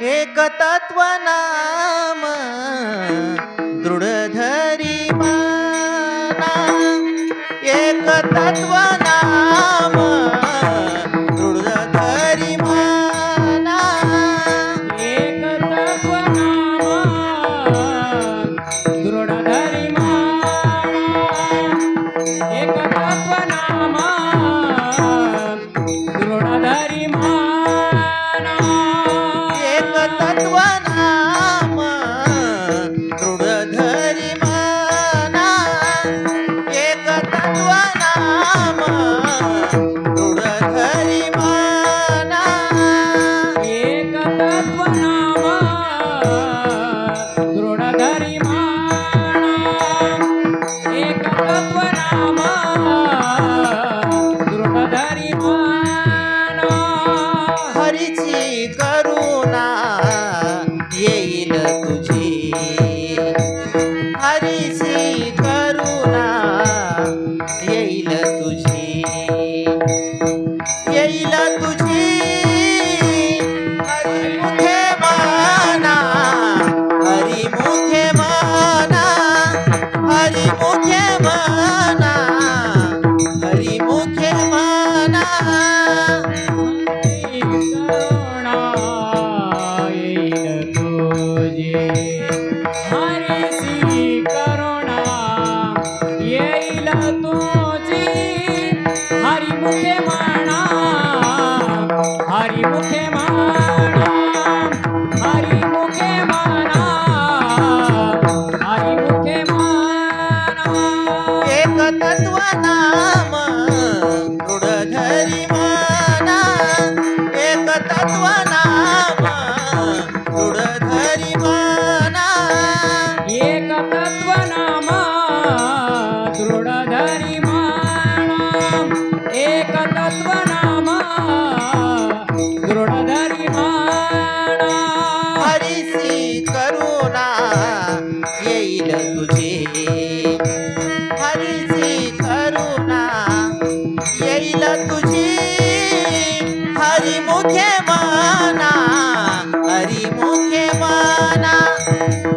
एक तत्व नाम दृढ धरी माना, एक तत्व नाम दृढ धरी माना, एक तत्व नाम दृढ धरी माना, एक तत्व नाम दृढ धरी माना, एक तत्व नाम दृढ धरी माना, एक तत्व नाम दृढ धरी माना, एक तत्व नाम दृढ धरी माना, एक तत्व नाम दृढ धरी माना, हरीची करुणा येईल तुझी, हरीची करुणा येईल तुझी, येईल तुझी, हरिमुखे माना, हरिमुखे माना, हरिमुखे माना, हरिमुखे माना, करुणा येईल तुझी, हरीची करुणा येईल तुझी, हरिमुखे म्हणा, हरिमुखे म्हणा, हरिमुखे म्हणा, हरिमुखे म्हणा, एक तत्व नाम दृढ धरी माना, एक तत्व नाम दृढ धरी माना, एक तत्व नाम दृढ धरी माना, एक तत्व नाम दृढ धरी माना, हरीची करुणा येईल तुझी, हरीची करुणा येईल तुझी, हरिमुखे माना, हरिमुखे माना,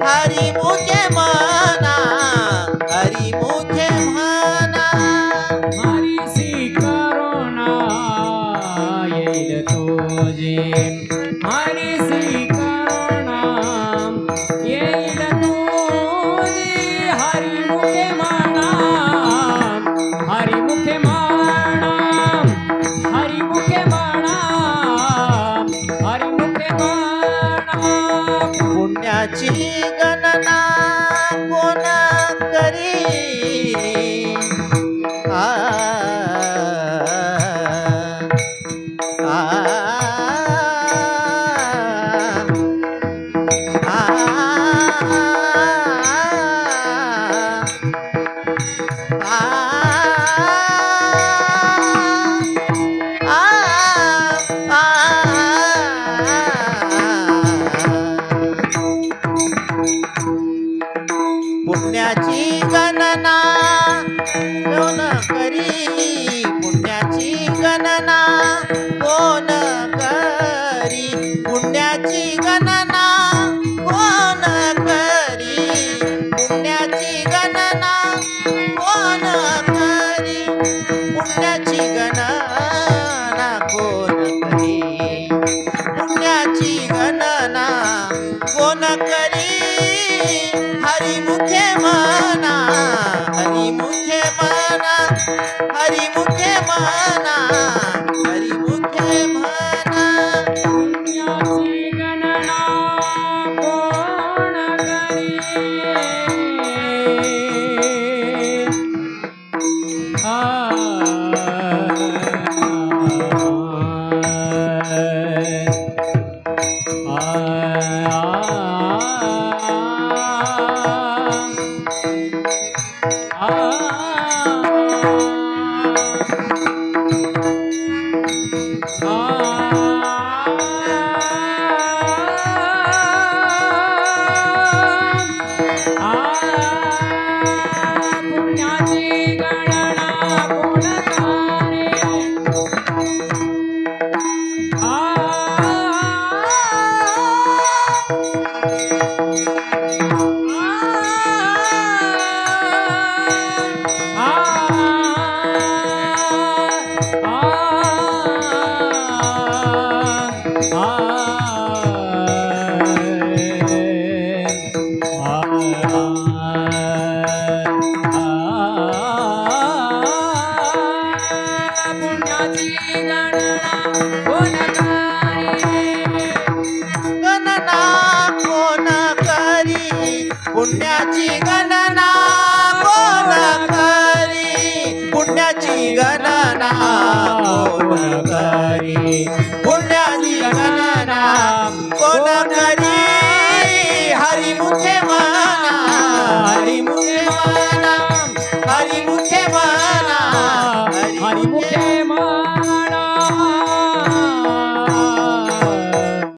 हरिमुखे माना, हरिमुखे माना, हरीची करुणा येईल तुझी, हरीची करुणा येईल तुझी, हरिमुखे म्हणा, हरिमुखे म्हणा, हरिमुखे म्हणा, हरिमुखे म्हणा, पुण्याची गणना कोण करी, आ, आ, आ, पुण्याची गणना कोण करी, पुण्याची गणना कोण करी, पुण्याची गणना कोण करी, पुण्याची गणना कोण करी, पुण्याची गणना कोण करी, पुण्याची गणना कोण करी, हरिमुखे माना, हरिमुखे माना, हरिमुखे माना, हरिमुखे माना, पुण्याची गणना कोण करी, आ, पुण्याची गणना कोण करे, गणना कोण करी पुण्याची गणना कोण करी पुण्याची गणना कोण करी पुण्याची गणना कोण